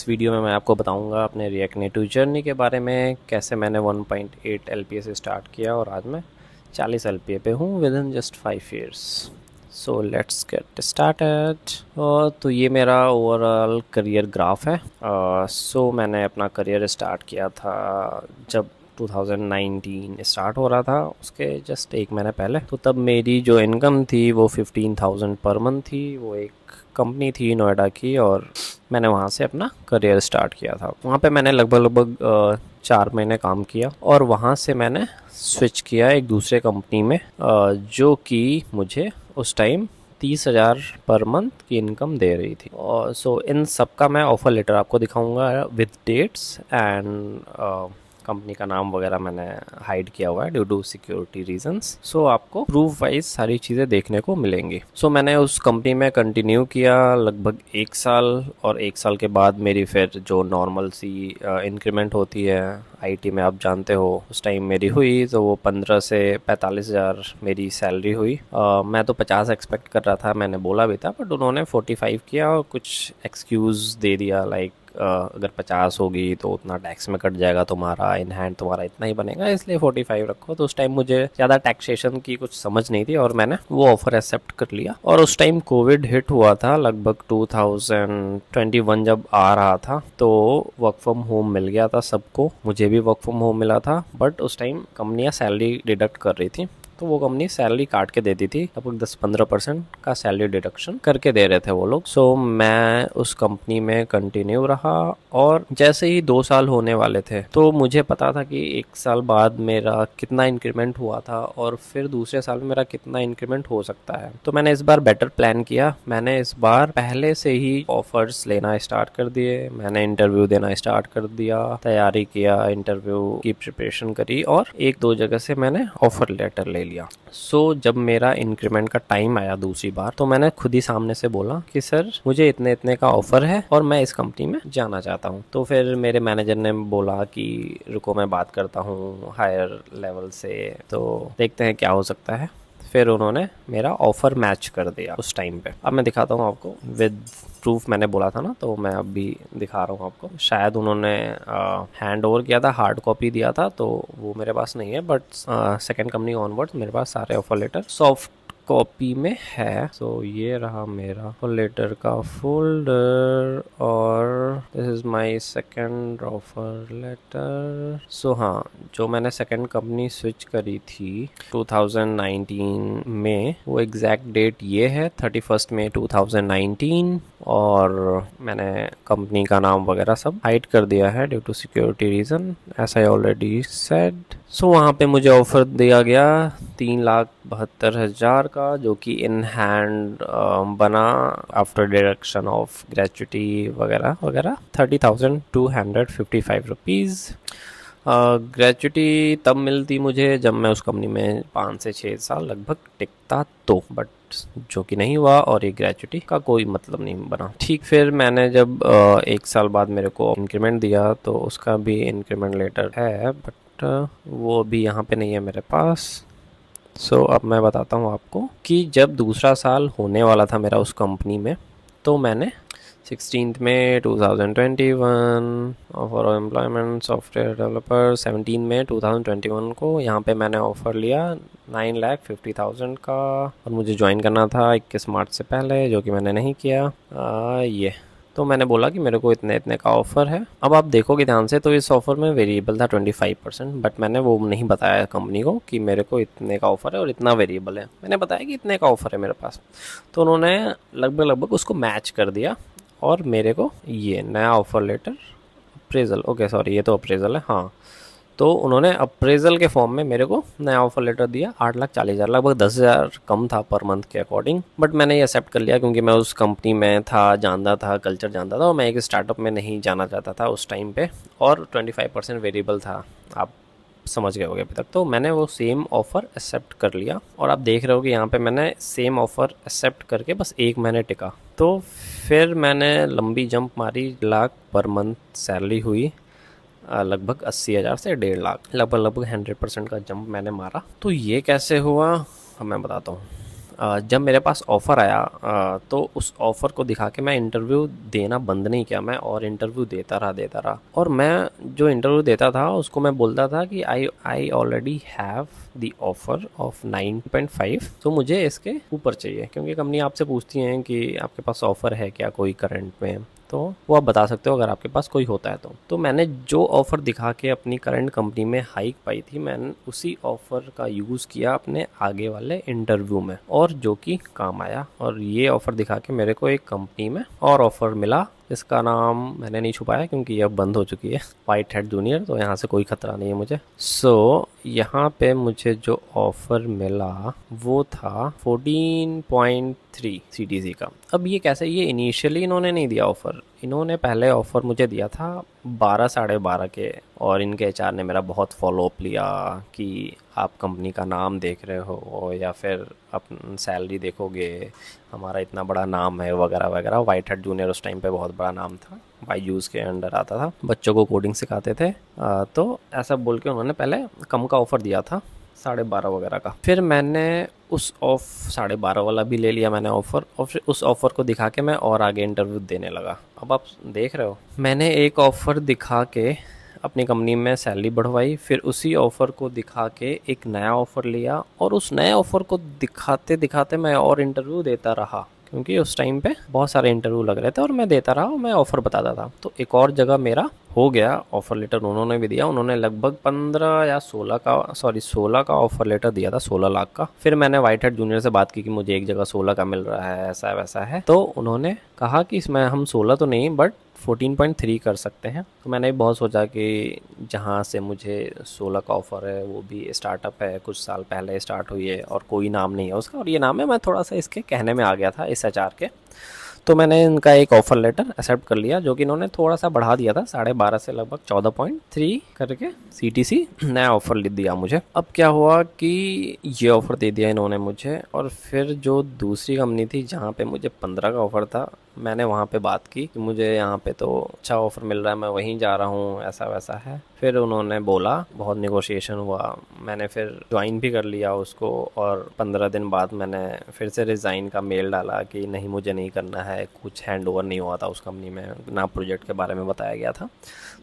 इस वीडियो में मैं आपको बताऊंगा अपने रिएक्ट नेटिव जर्नी के बारे में, कैसे मैंने 1.8 एलपीए से स्टार्ट किया और आज मैं 40 एलपीए पे हूँ with in just 5 years. So let's get started. तो ये मेरा ओवरऑल करियर ग्राफ है। मैंने अपना करियर स्टार्ट किया था जब 2019 स्टार्ट हो रहा था, उसके जस्ट एक महीने पहले। तो तब मेरी जो इनकम थी वो 15,000 पर मंथ थी। वो एक कंपनी थी नोएडा की और मैंने वहाँ से अपना करियर स्टार्ट किया था। वहाँ पे मैंने लगभग 4 महीने काम किया और वहाँ से मैंने स्विच किया एक दूसरे कंपनी में, जो कि मुझे उस टाइम 30,000 पर मंथ की इनकम दे रही थी। और इन सब का मैं ऑफर लेटर आपको दिखाऊंगा विद डेट्स एंड कंपनी का नाम वगैरह मैंने हाइड किया हुआ है ड्यू टू सिक्योरिटी रीजंस। आपको प्रूफ वाइज सारी चीज़ें देखने को मिलेंगी। मैंने उस कंपनी में कंटिन्यू किया लगभग 1 साल, और 1 साल के बाद मेरी फिर जो नॉर्मल सी इंक्रीमेंट होती है आईटी में, आप जानते हो, उस टाइम मेरी हुई। तो वो 15 से 45,000 मेरी सैलरी हुई। मैं तो 50 एक्सपेक्ट कर रहा था, मैंने बोला भी था, बट उन्होंने 45 किया और कुछ एक्सक्यूज़ दे दिया लाइक अगर 50 होगी तो उतना टैक्स में कट जाएगा तुम्हारा, इन हैंड तुम्हारा इतना ही बनेगा, इसलिए 45 रखो। तो उस टाइम मुझे ज़्यादा टैक्सेशन की कुछ समझ नहीं थी और मैंने वो ऑफर एक्सेप्ट कर लिया। और उस टाइम कोविड हिट हुआ था लगभग 2021 जब आ रहा था, तो वर्क फ्रॉम होम मिल गया था सबको। मुझे भी वर्क फ्रॉम होम मिला था, बट उस टाइम कंपनियां सैलरी डिडक्ट कर रही थी, तो वो कंपनी सैलरी काट के देती थी। लगभग 10-15% का सैलरी डिडक्शन करके दे रहे थे वो लोग। मैं उस कंपनी में कंटिन्यू रहा और जैसे ही 2 साल होने वाले थे तो मुझे पता था कि 1 साल बाद मेरा कितना इंक्रीमेंट हुआ था और फिर दूसरे साल में मेरा कितना इंक्रीमेंट हो सकता है। तो मैंने इस बार बेटर प्लान किया। मैंने इस बार पहले से ही ऑफर्स लेना स्टार्ट कर दिए, मैंने इंटरव्यू देना स्टार्ट कर दिया, तैयारी किया, इंटरव्यू की प्रिपरेशन करी और 1-2 जगह से मैंने ऑफर लेटर ले लिया। जब मेरा इंक्रीमेंट का टाइम आया दूसरी बार, तो मैंने खुद ही सामने से बोला कि सर मुझे इतने इतने का ऑफर है और मैं इस कंपनी में जाना चाहता हूँ। तो फिर मेरे मैनेजर ने बोला कि रुको मैं बात करता हूँ हायर लेवल से, तो देखते हैं क्या हो सकता है। फिर उन्होंने मेरा ऑफर मैच कर दिया उस टाइम पे। अब मैं दिखाता हूँ आपको विद प्रूफ, मैंने बोला था ना, तो मैं अब भी दिखा रहा हूँ आपको। शायद उन्होंने हैंड ओवर किया था, हार्ड कॉपी दिया था, तो वो मेरे पास नहीं है, बट सेकंड कंपनी ऑनवर्ड्स मेरे पास सारे ऑफर लेटर सॉफ्ट कॉपी में है। ये रहा मेरा ऑफर लेटर का फोल्डर और this is my second offer letter. हाँ, जो मैंने सेकंड कंपनी स्विच करी थी 2019 में, वो एग्जैक्ट डेट ये है 31 मई 2019। और मैंने कंपनी का नाम वगैरह सब हाइड कर दिया है due to security reason, as I already said. वहाँ पे मुझे ऑफर दिया गया 3,72,000 का, जो कि इन हैंड बना आफ्टर डिडक्शन ऑफ ग्रेचुटी वगैरह वगैरह 30,255 रुपीज़। ग्रेचुटी तब मिलती मुझे जब मैं उस कंपनी में 5 से 6 साल लगभग टिकता, तो बट जो कि नहीं हुआ और ये ग्रेचुटी का कोई मतलब नहीं बना। ठीक, फिर मैंने जब 1 साल बाद मेरे को इंक्रीमेंट दिया, तो उसका भी इंक्रीमेंट लेटर है, बट वो भी यहाँ पे नहीं है मेरे पास। अब मैं बताता हूँ आपको कि जब दूसरा साल होने वाला था मेरा उस कंपनी में, तो मैंने 16 में 2021 फॉर एम्प्लॉयमेंट सॉफ्टवेयर डेवलपर, 17 में 2021 को यहाँ पे मैंने ऑफ़र लिया 9,50,000 का, और मुझे ज्वाइन करना था 21 मार्च से पहले, जो कि मैंने नहीं किया। ये तो मैंने बोला कि मेरे को इतने इतने का ऑफ़र है। अब आप देखोगे ध्यान से, तो इस ऑफ़र में वेरिएबल था 25%, बट मैंने वो नहीं बताया कंपनी को कि मेरे को इतने का ऑफ़र है और इतना वेरिएबल है। मैंने बताया कि इतने का ऑफ़र है मेरे पास, तो उन्होंने लगभग लगभग उसको मैच कर दिया और मेरे को ये नया offer letter, appraisal, okay sorry ये तो अप्रेजल है, हाँ, तो उन्होंने अप्रेजल के फॉर्म में मेरे को नया ऑफर लेटर दिया 8,40,000, लगभग 10,000 कम था पर मंथ के अकॉर्डिंग, बट मैंने ये एक्सेप्ट कर लिया क्योंकि मैं उस कंपनी में था, जानता था, कल्चर जानता था, और मैं एक स्टार्टअप में नहीं जाना चाहता था उस टाइम पे, और 25% वेरिएबल था, आप समझ गए होगे अभी तक। तो मैंने वो सेम ऑफ़र एक्सेप्ट कर लिया, और आप देख रहे हो कि यहाँ पे मैंने सेम ऑफ़र एक्सेप्ट करके बस 1 महीने टिका। तो फिर मैंने लंबी जंप मारी, लाख पर मंथ सैलरी हुई, लगभग 80,000 से 1.5 लाख, लगभग लगभग 100% का जंप मैंने मारा। तो ये कैसे हुआ, अब मैं बताता हूँ। जब मेरे पास ऑफ़र आया तो उस ऑफ़र को दिखा के मैं इंटरव्यू देना बंद नहीं किया, मैं और इंटरव्यू देता रहा और मैं जो इंटरव्यू देता था उसको मैं बोलता था कि I already have the offer of 9.5, तो मुझे इसके ऊपर चाहिए, क्योंकि कंपनी आपसे पूछती हैं कि आपके पास ऑफ़र है क्या कोई करंट में, तो वो आप बता सकते हो अगर आपके पास कोई होता है तो मैंने जो ऑफ़र दिखा के अपनी करंट कंपनी में हाइक पाई थी, मैंने उसी ऑफ़र का यूज़ किया अपने आगे वाले इंटरव्यू में, और जो कि काम आया। और ये ऑफ़र दिखा के मेरे को एक कंपनी में और ऑफ़र मिला, इसका नाम मैंने नहीं छुपाया क्योंकि ये अब बंद हो चुकी है, वाइट हेड जूनियर, तो यहाँ से कोई ख़तरा नहीं है मुझे। यहाँ पे मुझे जो ऑफ़र मिला वो था 14.3 CTC का। अब ये कैसे, ये इनिशियली इन्होंने नहीं दिया ऑफ़र, इन्होंने पहले ऑफ़र मुझे दिया था 12 साढ़े 12 के, और इनके एचआर ने मेरा बहुत फॉलोअप लिया कि आप कंपनी का नाम देख रहे हो या फिर अपन सैलरी देखोगे, हमारा इतना बड़ा नाम है वगैरह वगैरह। वाइट हेड जूनियर उस टाइम पे बहुत बड़ा नाम था, बायजूस के अंडर आता था, बच्चों को कोडिंग सिखाते थे। तो ऐसा बोल के उन्होंने पहले कम का ऑफ़र दिया था, 12.5 वगैरह का। फिर मैंने उस 12.5 वाला भी ले लिया मैंने ऑफ़र, और फिर उस ऑफ़र को दिखा के मैं और आगे इंटरव्यू देने लगा। अब आप देख रहे हो, मैंने एक ऑफ़र दिखा के अपनी कंपनी में सैलरी बढ़वाई, फिर उसी ऑफ़र को दिखा के एक नया ऑफ़र लिया, और उस नए ऑफ़र को दिखाते दिखाते मैं और इंटरव्यू देता रहा, क्योंकि उस टाइम पे बहुत सारे इंटरव्यू लग रहे थे और मैं देता रहा और मैं ऑफ़र बताता था। तो एक और जगह मेरा हो गया ऑफ़र लेटर, उन्होंने भी दिया, उन्होंने लगभग 15 या 16 का ऑफ़र लेटर दिया था, 16 लाख का। फिर मैंने वाइट हेड जूनियर से बात की कि मुझे एक जगह 16 का मिल रहा है, ऐसा वैसा है, तो उन्होंने कहा कि इसमें हम 16 तो नहीं बट 14.3 कर सकते हैं। तो मैंने भी बहुत सोचा कि जहाँ से मुझे 16 का ऑफ़र है वो भी स्टार्टअप है, कुछ साल पहले स्टार्ट हुई है और कोई नाम नहीं है उसका, और ये नाम है, मैं थोड़ा सा इसके कहने में आ गया था इस एचआर के। तो मैंने इनका एक ऑफ़र लेटर एक्सेप्ट कर लिया, जो कि इन्होंने थोड़ा सा बढ़ा दिया था, 12.5 से लगभग 14.3 करके CTC नया ऑफ़र लिख दिया मुझे। अब क्या हुआ कि ये ऑफ़र दे दिया इन्होंने मुझे, और फिर जो दूसरी कंपनी थी जहाँ पे मुझे 15 का ऑफ़र था, मैंने वहाँ पे बात की कि मुझे यहाँ पे तो अच्छा ऑफ़र मिल रहा है, मैं वहीं जा रहा हूँ, ऐसा वैसा है। फिर उन्होंने बोला, बहुत नेगोशिएशन हुआ, मैंने फिर ज्वाइन भी कर लिया उसको, और 15 दिन बाद मैंने फिर से रिज़ाइन का मेल डाला कि नहीं मुझे नहीं करना है, कुछ हैंड ओवर नहीं हुआ था उस कंपनी में, ना प्रोजेक्ट के बारे में बताया गया था,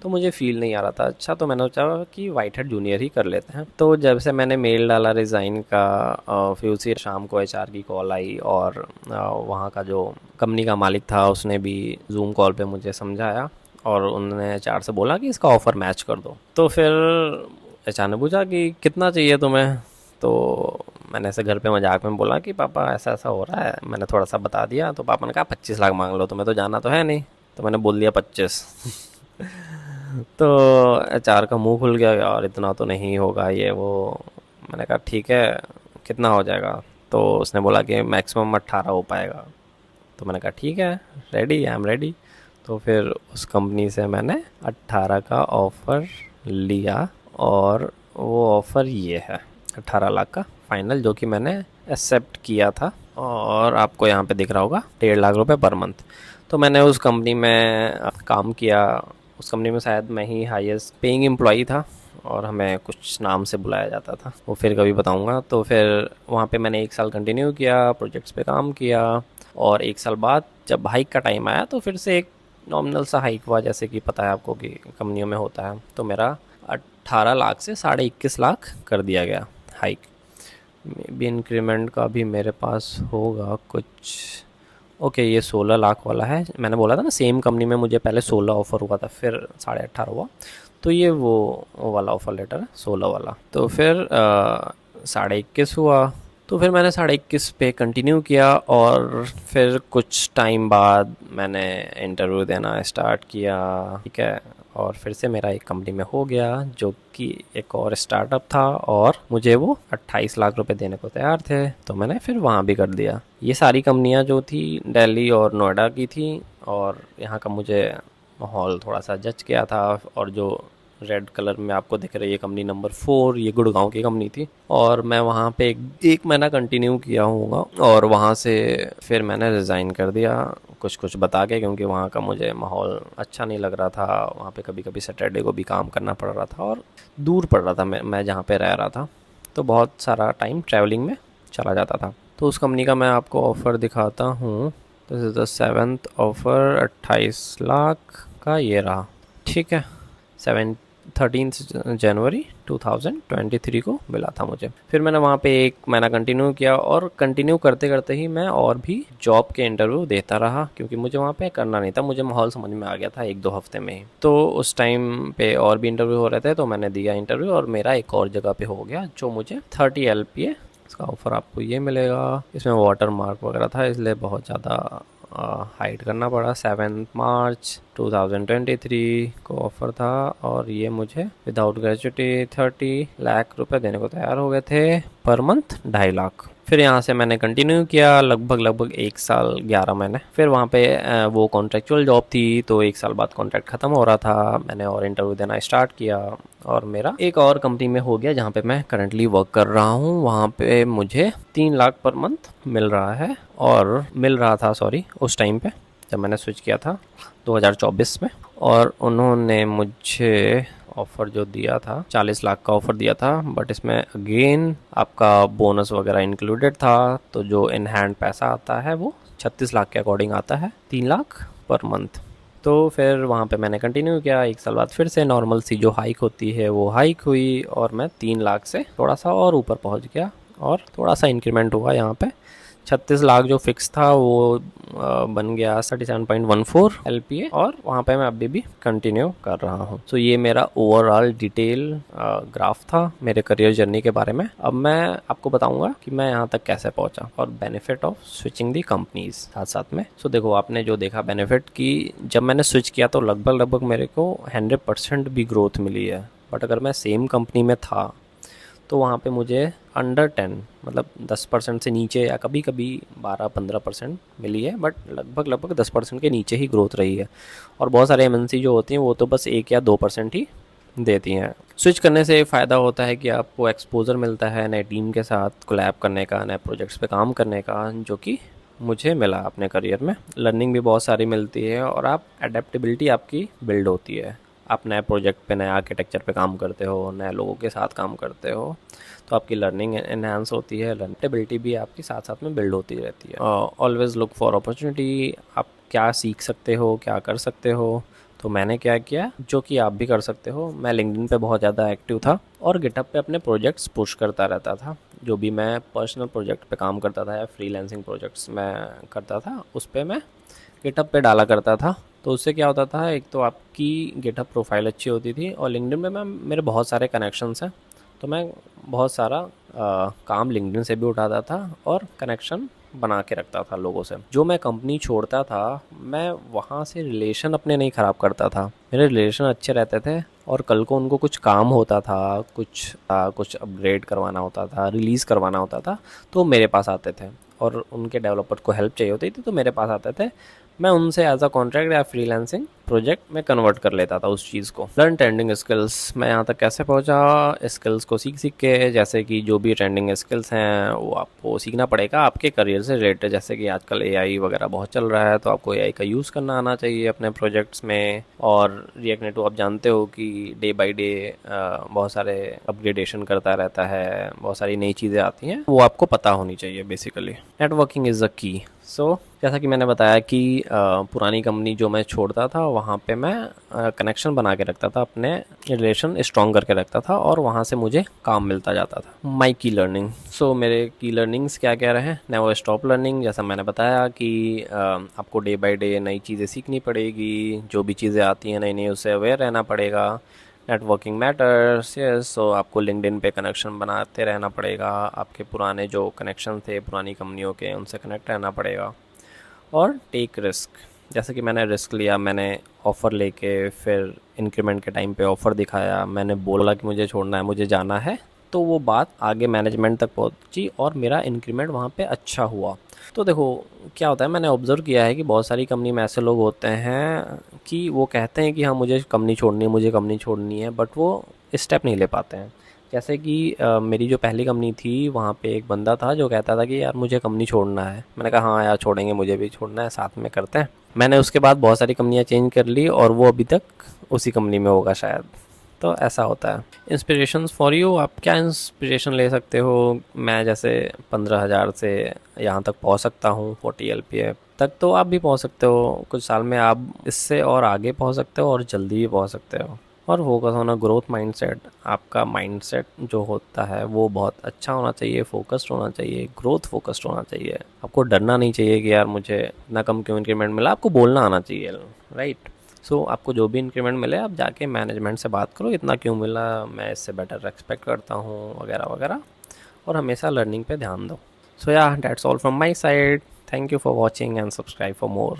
तो मुझे फ़ील नहीं आ रहा था अच्छा, तो मैंने सोचा कि वाइट हेड जूनियर ही कर लेते हैं। तो जब से मैंने मेल डाला रिज़ाइन का, फिर उसी शाम को एचआर की कॉल आई, और वहाँ का जो कंपनी का मालिक था उसने भी जूम कॉल पे मुझे समझाया, और उन्होंने एचआर से बोला कि इसका ऑफ़र मैच कर दो। तो फिर एचआर ने पूछा कि कितना चाहिए तुम्हें, तो मैंने ऐसे घर पे मजाक में बोला कि पापा ऐसा ऐसा हो रहा है, मैंने थोड़ा सा बता दिया, तो पापा ने कहा 25 लाख मांग लो, तुम्हें तो जाना तो है नहीं, तो मैंने बोल दिया 25। तो एचआर का मुंह खुल गया, यार इतना तो नहीं होगा ये वो। मैंने कहा ठीक है, कितना हो जाएगा, तो उसने बोला कि मैक्सिमम 18 हो पाएगा। तो मैंने कहा ठीक है, रेडी, आई एम रेडी। तो फिर उस कंपनी से मैंने 18 का ऑफ़र लिया, और वो ऑफ़र ये है 18 लाख का फाइनल, जो कि मैंने एक्सेप्ट किया था, और आपको यहाँ पे दिख रहा होगा 1.5 लाख रुपए पर मंथ। तो मैंने उस कंपनी में काम किया, उस कंपनी में शायद मैं ही हाईएस्ट पेइंग एम्प्लॉई था, और हमें कुछ नाम से बुलाया जाता था, वो फिर कभी बताऊंगा। तो फिर वहाँ पे मैंने 1 साल कंटिन्यू किया, प्रोजेक्ट्स पे काम किया, और 1 साल बाद जब हाइक का टाइम आया तो फिर से एक नॉमिनल सा हाइक हुआ, जैसे कि पता है आपको कि कंपनियों में होता है। तो मेरा 18 लाख से 21.5 लाख कर दिया गया हाइक। मे बी इंक्रीमेंट का भी मेरे पास होगा कुछ। ओके, ये 16 लाख वाला है, मैंने बोला था ना सेम कंपनी में मुझे पहले 16 ऑफ़र हुआ था, फिर 18.5 हुआ, तो ये वो वाला ऑफ़र लेटर है, 16 वाला। तो फिर 21.5 हुआ, तो फिर मैंने 21.5 पे कंटिन्यू किया, और फिर कुछ टाइम बाद मैंने इंटरव्यू देना स्टार्ट किया, ठीक है, और फिर से मेरा एक कंपनी में हो गया, जो कि एक और स्टार्टअप था, और मुझे वो 28 लाख रुपए देने को तैयार थे, तो मैंने फिर वहाँ भी कर दिया। ये सारी कंपनियाँ जो थी दिल्ली और नोएडा की थी, और यहाँ का मुझे माहौल थोड़ा सा जच गया था। और जो रेड कलर में आपको दिख रही है कंपनी नंबर 4, ये गुड़गांव की कंपनी थी, और मैं वहाँ पे एक महीना कंटिन्यू किया हूँगा, और वहाँ से फिर मैंने रिज़ाइन कर दिया कुछ कुछ बता के, क्योंकि वहाँ का मुझे माहौल अच्छा नहीं लग रहा था। वहाँ पे कभी कभी सैटरडे को भी काम करना पड़ रहा था, और दूर पड़ रहा था मैं जहाँ पे रह रहा था, तो बहुत सारा टाइम ट्रैवलिंग में चला जाता था। तो उस कंपनी का मैं आपको ऑफ़र दिखाता हूँ। This is the 7th offer, 28 lakh का ये रहा, ठीक है। 13 जनवरी 2023 को मिला था मुझे। फिर मैंने वहाँ पे 1 महीना कंटिन्यू किया, और कंटिन्यू करते करते ही मैं और भी जॉब के इंटरव्यू देता रहा, क्योंकि मुझे वहाँ पे करना नहीं था, मुझे माहौल समझ में आ गया था 1-2 हफ्ते में ही। तो उस टाइम पे और भी इंटरव्यू हो रहे थे, तो मैंने दिया इंटरव्यू, और मेरा एक और जगह पे हो गया, जो मुझे 30 LPA इसका ऑफ़र आपको ये मिलेगा। इसमें वाटर मार्क वगैरह था, इसलिए बहुत ज़्यादा हाइड करना पड़ा। 7 मार्च 2023 को ऑफ़र था, और ये मुझे विदाउट ग्रेजुएटी 30 लाख रुपए देने को तैयार हो गए थे पर मंथ, 2.5 लाख। फिर यहाँ से मैंने कंटिन्यू किया लगभग 1 साल 11 महीने। फिर वहाँ पे वो कॉन्ट्रेक्चुअल जॉब थी, तो 1 साल बाद कॉन्ट्रैक्ट ख़त्म हो रहा था। मैंने और इंटरव्यू देना स्टार्ट किया, और मेरा एक और कंपनी में हो गया जहाँ पे मैं करंटली वर्क कर रहा हूँ। वहाँ पे मुझे 3 लाख पर मंथ मिल रहा है, और मिल रहा था, सॉरी, उस टाइम पे जब मैंने स्विच किया था 2024 में। और उन्होंने मुझे ऑफ़र जो दिया था 40 लाख का ऑफ़र दिया था, बट इसमें अगेन आपका बोनस वगैरह इंक्लूडेड था, तो जो इन हैंड पैसा आता है वो 36 लाख के अकॉर्डिंग आता है, 3 लाख पर मंथ। तो फिर वहाँ पे मैंने कंटिन्यू किया। 1 साल बाद फिर से नॉर्मल सी जो हाइक होती है वो हाइक हुई, और मैं 3 लाख से थोड़ा सा और ऊपर पहुँच गया, और थोड़ा सा इंक्रीमेंट हुआ। यहाँ पे 36 लाख जो फिक्स था वो बन गया 37.14 LPA, और वहाँ पे मैं अभी भी कंटिन्यू कर रहा हूँ। तो ये मेरा ओवरऑल डिटेल ग्राफ था मेरे करियर जर्नी के बारे में। अब मैं आपको बताऊंगा कि मैं यहाँ तक कैसे पहुँचा, और benefit of switching the companies साथ साथ में। सो देखो, आपने जो देखा बेनिफिट की, जब मैंने स्विच किया तो लगभग मेरे को 100% भी ग्रोथ मिली है। बट अगर मैं सेम कंपनी में था तो वहाँ पे मुझे अंडर 10, मतलब 10% से नीचे, या कभी कभी 12-15% मिली है, बट लगभग 10% के नीचे ही ग्रोथ रही है। और बहुत सारे MNC जो होती हैं वो तो बस 1 या 2% ही देती हैं। स्विच करने से फ़ायदा होता है कि आपको एक्सपोजर मिलता है नए टीम के साथ कोलैब करने का, नए प्रोजेक्ट्स पे काम करने का, जो कि मुझे मिला अपने करियर में। लर्निंग भी बहुत सारी मिलती है, और आप एडेप्टेबिलिटी आपकी बिल्ड होती है। आप नए प्रोजेक्ट पे, नए आर्किटेक्चर पे काम करते हो, नए लोगों के साथ काम करते हो, तो आपकी लर्निंग एनहांस होती है, लर्निटेबिलिटी भी आपकी साथ साथ में बिल्ड होती रहती है। ऑलवेज़ लुक फॉर अपॉर्चुनिटी, आप क्या सीख सकते हो, क्या कर सकते हो। तो मैंने क्या किया, जो कि आप भी कर सकते हो। मैं लिंक्डइन पे बहुत ज़्यादा एक्टिव था, और गिटहब पे अपने प्रोजेक्ट्स पुश करता रहता था। जो भी मैं पर्सनल प्रोजेक्ट पे काम करता था, या फ्रीलांसिंग प्रोजेक्ट्स मैं करता था, उस पर मैं गिटहब पे डाला करता था। तो उससे क्या होता था, एक तो आपकी गिटहब प्रोफाइल अच्छी होती थी, और लिंक्डइन में मेरे बहुत सारे कनेक्शंस हैं, तो मैं बहुत सारा काम लिंक्डइन से भी उठाता था, और कनेक्शन बना के रखता था लोगों से। जो मैं कंपनी छोड़ता था, मैं वहाँ से रिलेशन अपने नहीं ख़राब करता था, मेरे रिलेशन अच्छे रहते थे। और कल को उनको कुछ काम होता था, कुछ अपग्रेड करवाना होता था, रिलीज़ करवाना होता था, तो मेरे पास आते थे। और उनके डेवलपर को हेल्प चाहिए होती थी तो मेरे पास आते थे। मैं उनसे एज अ कॉन्ट्रैक्ट या फ्रीलांसिंग प्रोजेक्ट में कन्वर्ट कर लेता था उस चीज़ को। लर्न ट्रेंडिंग स्किल्स, मैं यहाँ तक कैसे पहुँचा, स्किल्स को सीख सीख के। जैसे कि जो भी ट्रेंडिंग स्किल्स हैं वो आपको सीखना पड़ेगा आपके करियर से रिलेटेड। जैसे कि आजकल AI वगैरह बहुत चल रहा है, तो आपको AI का यूज़ करना आना चाहिए अपने प्रोजेक्ट्स में। और रिएक्ट नेटिव आप जानते हो कि डे बाई डे बहुत सारे अपग्रेडेशन करता रहता है, बहुत सारी नई चीज़ें आती हैं, वो आपको पता होनी चाहिए basically. Networking is the key. सो जैसा कि मैंने बताया कि पुरानी कंपनी जो मैं छोड़ता था, वहाँ पे मैं कनेक्शन बना के रखता था, अपने रिलेशन स्ट्रॉन्ग करके रखता था, और वहाँ से मुझे काम मिलता जाता था। माई की लर्निंग, सो मेरे की लर्निंग्स क्या क्या रहे। नेवर स्टॉप लर्निंग, जैसा मैंने बताया कि आपको डे बाई डे नई चीज़ें सीखनी पड़ेगी, जो भी चीज़ें आती हैं नई नई उससे अवेयर रहना पड़ेगा। Networking matters, yes. सो आपको लिंक्डइन पे कनेक्शन बनाते रहना पड़ेगा, आपके पुराने जो कनेक्शन थे पुरानी कंपनियों के, उनसे कनेक्ट रहना पड़ेगा। और टेक रिस्क, जैसे कि मैंने रिस्क लिया, मैंने ऑफ़र लेके फिर इंक्रीमेंट के टाइम पे ऑफ़र दिखाया, मैंने बोला कि मुझे छोड़ना है, मुझे जाना है, तो वो बात आगे मैनेजमेंट तक पहुंची, और मेरा इंक्रीमेंट वहाँ पे अच्छा हुआ। तो देखो क्या होता है, मैंने ऑब्ज़र्व किया है कि बहुत सारी कंपनी में ऐसे लोग होते हैं कि वो कहते हैं कि हाँ मुझे कंपनी छोड़नी है, मुझे कंपनी छोड़नी है, बट वो स्टेप नहीं ले पाते हैं। जैसे कि मेरी जो पहली कंपनी थी, वहाँ पे एक बंदा था जो कहता था कि यार मुझे कंपनी छोड़ना है। मैंने कहा हाँ यार छोड़ेंगे, मुझे भी छोड़ना है, साथ में करते हैं। मैंने उसके बाद बहुत सारी कंपनियाँ चेंज कर ली, और वो अभी तक उसी कंपनी में होगा शायद। तो ऐसा होता है। इंस्पिरेशंस फॉर यू, आप क्या इंस्पिरेशन ले सकते हो? मैं जैसे 15,000 से यहाँ तक पहुँच सकता हूँ, 40 LPA तक, तो आप भी पहुँच सकते हो। कुछ साल में आप इससे और आगे पहुँच सकते हो और जल्दी भी पहुँच सकते हो। और फोकस होना, ग्रोथ माइंडसेट, आपका माइंडसेट जो होता है वो बहुत अच्छा होना चाहिए, फोकस्ड होना चाहिए, ग्रोथ फोकस्ड होना चाहिए। आपको डरना नहीं चाहिए कि यार मुझे इतना कम क्यों इंक्रीमेंट मिला, आपको बोलना आना चाहिए, राइट। सो आपको जो भी इंक्रीमेंट मिले आप जाके मैनेजमेंट से बात करो, इतना क्यों मिला, मैं इससे बेटर एक्सपेक्ट करता हूँ, वगैरह वगैरह। और हमेशा लर्निंग पे ध्यान दो। सो या that's all from my side. Thank you for watching and subscribe for more.